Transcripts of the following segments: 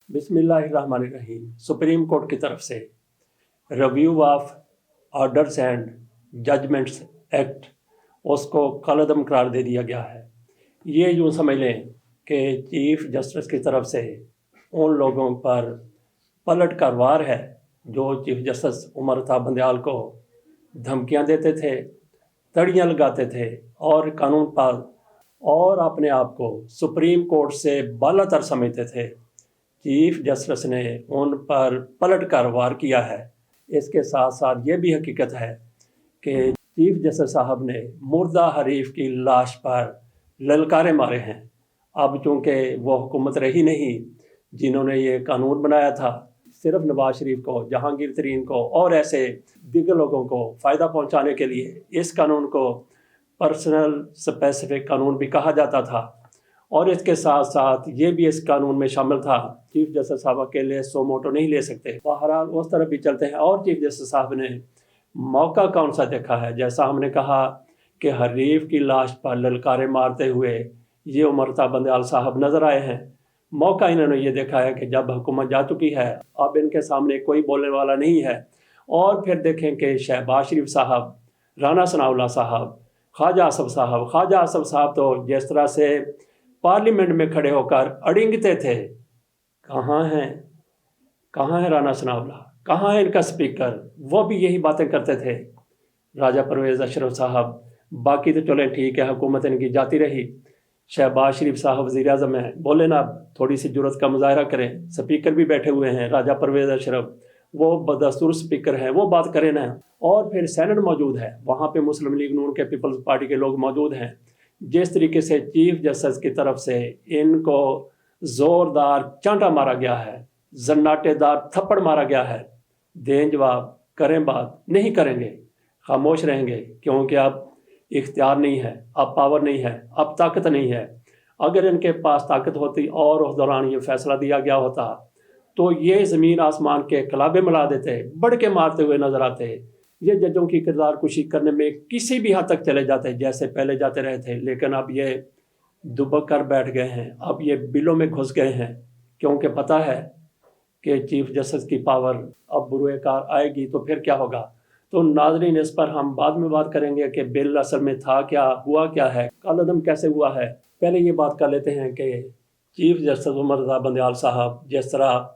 बिस्मिल्लाहिर्रहमानिर्रहीम। Supreme court की तरफ से review of orders and judgments act उसको कलअदम करार दे दिया गया है। ये यूँ समझ लें कि चीफ जस्टिस की तरफ से उन लोगों पर पलट का वार है जो चीफ जस्टिस उमर अता बंदयाल को धमकियां देते थे, तड़ियाँ लगाते थे और कानून पास और अपने आप को सुप्रीम कोर्ट से बालातर समझते थे। चीफ जस्टिस ने उन पर पलट कर वार किया है। इसके साथ साथ ये भी हकीकत है कि चीफ जस्टिस साहब ने मुर्दा हरीफ की लाश पर ललकारे मारे हैं। अब चूँकि वो हुकूमत रही नहीं जिन्होंने ये कानून बनाया था, सिर्फ नवाज शरीफ को, जहांगीर तरीन को और ऐसे दिगर लोगों को फ़ायदा पहुंचाने के लिए इस कानून को पर्सनल स्पेसिफिक कानून भी कहा जाता था। और इसके साथ साथ ये भी इस कानून में शामिल था, चीफ जस्टिस साहब अकेले सो मोटो नहीं ले सकते। बहरहाल उस तरफ भी चलते हैं। और चीफ जस्टिस साहब ने मौका कौन सा देखा है, जैसा हमने कहा कि हरीफ की लाश पर ललकारे मारते हुए ये उमर अता बंदयाल साहब नज़र आए हैं। मौका इन्होंने ये देखा है कि जब हुकूमत जा चुकी है, अब इनके सामने कोई बोलने वाला नहीं है। और फिर देखें कि शहबाज शरीफ साहब, राना सनाउल्लाह साहब, ख्वाजा आसफ साहब तो जिस तरह से पार्लियामेंट में खड़े होकर अड़िंगते थे, कहाँ हैं राना सनाउल्लाह, कहाँ है इनका स्पीकर, वो भी यही बातें करते थे। राजा परवेज़ अशरफ साहब, बाकी तो चलें ठीक है, हुकूमत इनकी जाती रही। शहबाज शरीफ साहब वज़ीर आज़म हैं, बोले ना, थोड़ी सी जुर्रत का मुजाहरा करें। स्पीकर भी बैठे हुए हैं, राजा परवेज़ अशरफ, वो बदस्तूर स्पीकर हैं, वो बात करें ना। और फिर सेनेट मौजूद है, वहाँ पे मुस्लिम लीग नून के, पीपल्स पार्टी के लोग मौजूद हैं। जिस तरीके से चीफ जस्टिस की तरफ से इनको ज़ोरदार चांटा मारा गया है, जन्नाटेदार थप्पड़ मारा गया है, दें जवाब, करें बात, नहीं करेंगे, खामोश रहेंगे, क्योंकि अब इख्तियार नहीं है, अब पावर नहीं है, अब ताकत नहीं है। अगर इनके पास ताकत होती और उस दौरान ये फैसला दिया गया होता तो ये ज़मीन आसमान के कलाबे मिला देते, बढ़ के मारते हुए नजर आते। ये जजों की किरदार कुशी करने में किसी भी हद तक चले जाते जैसे पहले जाते रहे थे। लेकिन अब ये दुबक कर बैठ गए हैं, अब ये बिलों में घुस गए हैं, क्योंकि पता है कि चीफ जस्टिस की पावर अब बुरुए कार आएगी तो फिर क्या होगा। तो नाज़रीन, इस पर हम बाद में बात करेंगे कि बिल असल में था क्या, हुआ क्या है, कलअदम कैसे हुआ है। पहले ये बात कर लेते हैं कि चीफ जस्टिस उमर अता बंदयाल साहब जिस तरह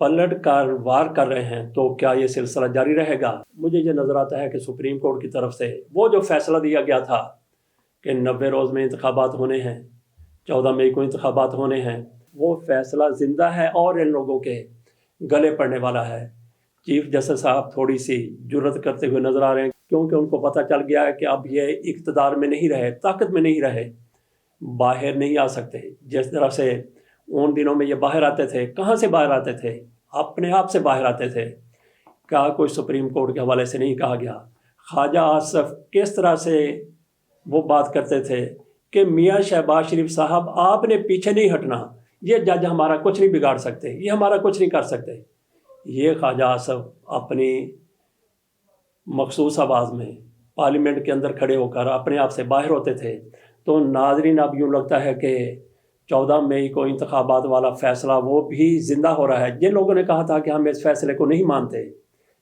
पलट कर वार कर रहे हैं, तो क्या ये सिलसिला जारी रहेगा। मुझे ये नज़र आता है कि सुप्रीम कोर्ट की तरफ से वो जो फैसला दिया गया था कि 90 रोज़ में इंतखाबात होने हैं, 14 मई को इंतखाबात होने हैं, वो फैसला ज़िंदा है और इन लोगों के गले पड़ने वाला है। चीफ जस्टिस साहब थोड़ी सी जुर्रत करते हुए नज़र आ रहे हैं, क्योंकि उनको पता चल गया है कि अब ये इक़्तिदार में नहीं रहे, ताकत में नहीं रहे, बाहर नहीं आ सकते। जिस तरह से उन दिनों में ये बाहर आते थे, कहाँ से बाहर आते थे, अपने आप से बाहर आते थे। क्या कोई सुप्रीम कोर्ट के हवाले से नहीं कहा गया। ख्वाजा आसफ किस तरह से वो बात करते थे कि मियाँ शहबाज शरीफ साहब, आपने पीछे नहीं हटना, ये जज हमारा कुछ नहीं बिगाड़ सकते, ये हमारा कुछ नहीं कर सकते। ये ख्वाजा आसफ अपनी मखसूस आवाज़ में पार्लियामेंट के अंदर खड़े होकर अपने आप से बाहर होते थे। तो नाज़रीन, अब यूँ लगता है कि 14 मई को इंतखाबात वाला फ़ैसला वो भी ज़िंदा हो रहा है। जिन लोगों ने कहा था कि हम इस फैसले को नहीं मानते,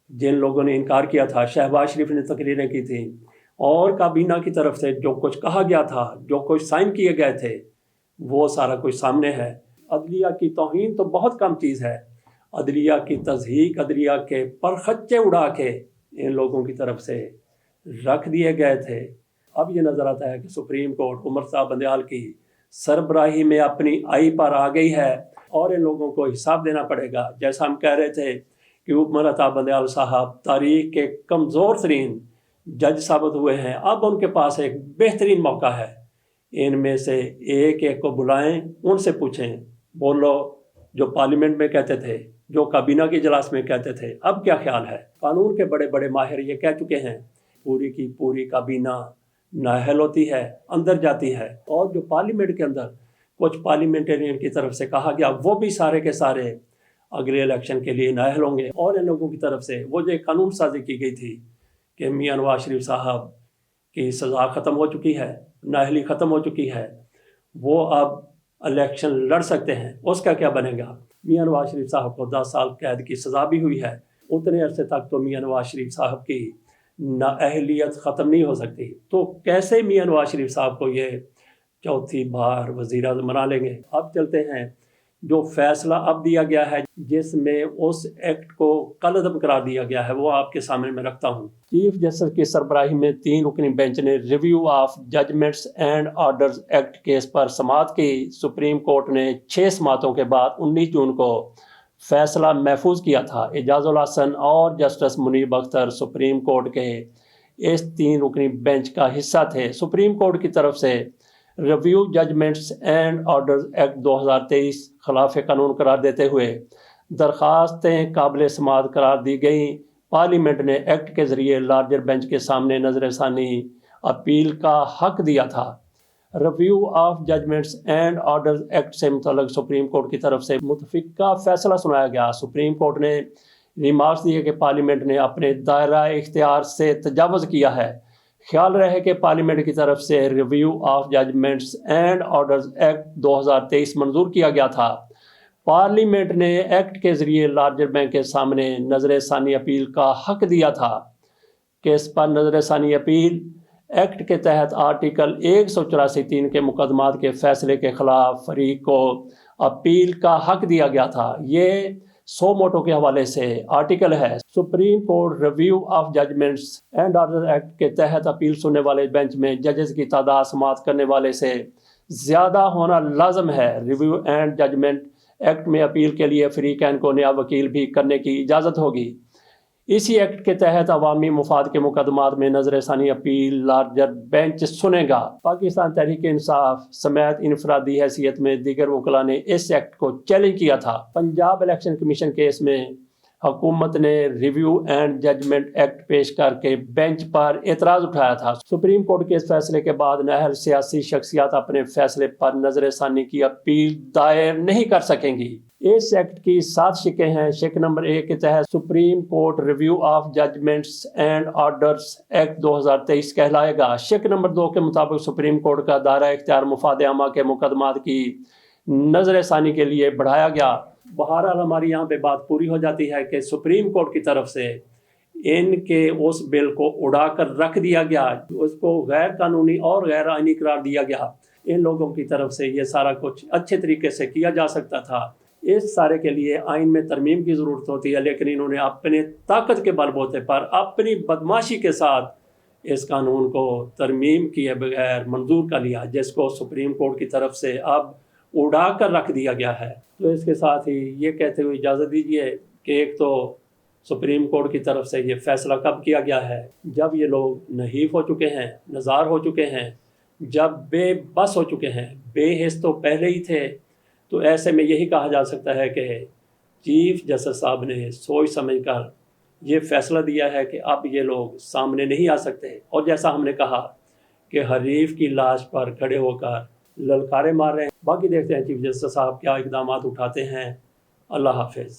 जिन लोगों ने इनकार किया था, शहबाज शरीफ ने तकरीरें की थी और काबीना की तरफ से जो कुछ कहा गया था, जो कुछ साइन किए गए थे, वो सारा कुछ सामने है। अदलिया की तौहीन तो बहुत कम चीज़ है, अदलिया की तज़हीक, अदलिया के परखच्चे उड़ा के इन लोगों की तरफ से रख दिए गए थे। अब ये नज़र आता है कि सुप्रीम कोर्ट उमर अता बंदयाल की सरबराही में अपनी आई पर आ गई है और इन लोगों को हिसाब देना पड़ेगा। जैसा हम कह रहे थे कि उमर अता बंदयाल साहब तारीख के कमज़ोर तरीन जज साबित हुए हैं, अब उनके पास एक बेहतरीन मौका है। इनमें से एक एक को बुलाएं, उनसे पूछें, बोलो जो पार्लियामेंट में कहते थे, जो काबीना के इजलास में कहते थे, अब क्या ख्याल है। कानून के बड़े बड़े माहिर ये कह चुके हैं, पूरी की पूरी काबीना नाअहल होती है, अंदर जाती है, और जो पार्लियामेंट के अंदर कुछ पार्लियामेंटेरियन की तरफ से कहा गया, वो भी सारे के सारे अगले इलेक्शन के लिए नाअहल होंगे। और इन लोगों की तरफ से वो जो कानून साजी की गई थी कि मियाँ नवाज शरीफ साहब की सज़ा ख़त्म हो चुकी है, नाअहली ख़त्म हो चुकी है, वो अब इलेक्शन लड़ सकते हैं, उसका क्या बनेगा। میاں نواز شریف صاحب کو 10 سال قید کی سزا بھی ہوئی ہے، اتنے عرصے تک تو میاں نواز شریف صاحب کی نااہلیت ختم نہیں ہو سکتی، تو کیسے میاں نواز شریف صاحب کو یہ چوتھی بار وزیر اعظم بنا لیں گے؟ اب چلتے ہیں جو فیصلہ اب دیا گیا ہے جس میں اس ایکٹ کو کالعدم قرار دیا گیا ہے وہ آپ کے سامنے میں رکھتا ہوں۔ چیف جسٹس کی سربراہی میں 3 رکنی بینچ نے review of judgments and orders act case پر سماعت کی۔ سپریم کورٹ نے 6 سماعتوں کے بعد 19 جون کو فیصلہ محفوظ کیا تھا۔ اعجاز الحسن اور جسٹس منیب اختر سپریم کورٹ کے اس 3 رکنی بینچ کا حصہ تھے۔ سپریم کورٹ کی طرف سے review judgments and orders act 2023 خلاف قانون قرار دیتے ہوئے درخواستیں قابل سماعت قرار دی گئیں۔ پارلیمنٹ نے ایکٹ کے ذریعے لارجر بینچ کے سامنے نظر ثانی اپیل کا حق دیا تھا۔ Review of judgments and orders act سے متعلق سپریم کورٹ کی طرف سے متفقہ فیصلہ سنایا گیا۔ سپریم کورٹ نے ریمارکس دیے کہ پارلیمنٹ نے اپنے دائرہ اختیار سے تجاوز کیا ہے۔ خیال رہے کہ پارلیمنٹ کی طرف سے review of judgments and orders act 2023 منظور کیا گیا تھا۔ پارلیمنٹ نے ایکٹ کے ذریعے لارجر بینچ کے سامنے نظر ثانی اپیل کا حق دیا تھا۔ کیس پر نظر ثانی اپیل ایکٹ کے تحت آرٹیکل 184(3) کے مقدمات کے فیصلے کے خلاف فریق کو اپیل کا حق دیا گیا تھا۔ یہ 100 موٹو کے حوالے سے آرٹیکل ہے۔ Supreme court review of judgments and orders act کے تحت اپیل سننے والے بینچ میں ججز کی تعداد سماعت کرنے والے سے زیادہ ہونا لازم ہے۔ ریویو اینڈ ججمنٹ ایکٹ میں اپیل کے لیے فریقین کو نیا وکیل بھی کرنے کی اجازت ہوگی۔ اسی ایکٹ کے تحت عوامی مفاد کے مقدمات میں نظر ثانی اپیل لارجر بینچ سنے گا۔ پاکستان تحریک انصاف سمیت انفرادی حیثیت میں دیگر وکلاء نے اس ایکٹ کو چیلنج کیا تھا۔ پنجاب الیکشن کمیشن کیس میں حکومت نے ریویو اینڈ ججمنٹ ایکٹ پیش کر کے بینچ پر اعتراض اٹھایا تھا۔ سپریم کورٹ کے اس فیصلے کے بعد نااہل سیاسی شخصیات اپنے فیصلے پر نظر ثانی کی اپیل دائر نہیں کر سکیں گی۔ اس ایکٹ کی 7 شقیں ہیں۔ شق نمبر 1 کے تحت supreme court review of judgments and orders act 2023 کہلائے گا۔ شق نمبر 2 کے مطابق سپریم کورٹ کا دائرہ اختیار مفاد عامہ کے مقدمات کی نظر ثانی کے لیے بڑھایا گیا۔ بہرحال ہماری یہاں پہ بات پوری ہو جاتی ہے کہ سپریم کورٹ کی طرف سے ان کے اس بل کو اڑا کر رکھ دیا گیا، اس کو غیر قانونی اور غیر آئینی قرار دیا گیا۔ ان لوگوں کی طرف سے یہ سارا کچھ اچھے طریقے سے کیا جا سکتا تھا۔ اس سارے کے لیے آئین میں ترمیم کی ضرورت ہوتی ہے، لیکن انہوں نے اپنے طاقت کے بل بوتے پر اپنی بدماشی کے ساتھ اس قانون کو ترمیم کیے بغیر منظور کر لیا، جس کو سپریم کورٹ کی طرف سے اب اڑا کر رکھ دیا گیا ہے۔ تو اس کے ساتھ ہی یہ کہتے ہوئے اجازت دیجیے کہ ایک تو سپریم کورٹ کی طرف سے یہ فیصلہ کب کیا گیا ہے؟ جب یہ لوگ نحیف ہو چکے ہیں، نزار ہو چکے ہیں، جب بے بس ہو چکے ہیں۔ بے حس تو پہلے ہی تھے، تو ایسے میں یہی کہا جا سکتا ہے کہ چیف جسٹس صاحب نے سوچ سمجھ کر یہ فیصلہ دیا ہے کہ اب یہ لوگ سامنے نہیں آ سکتے، اور جیسا ہم نے کہا کہ حریف کی لاش پر کھڑے ہو کر للکارے مار رہے ہیں۔ باقی دیکھتے ہیں چیف جسٹس صاحب کیا اقدامات اٹھاتے ہیں۔ اللہ حافظ۔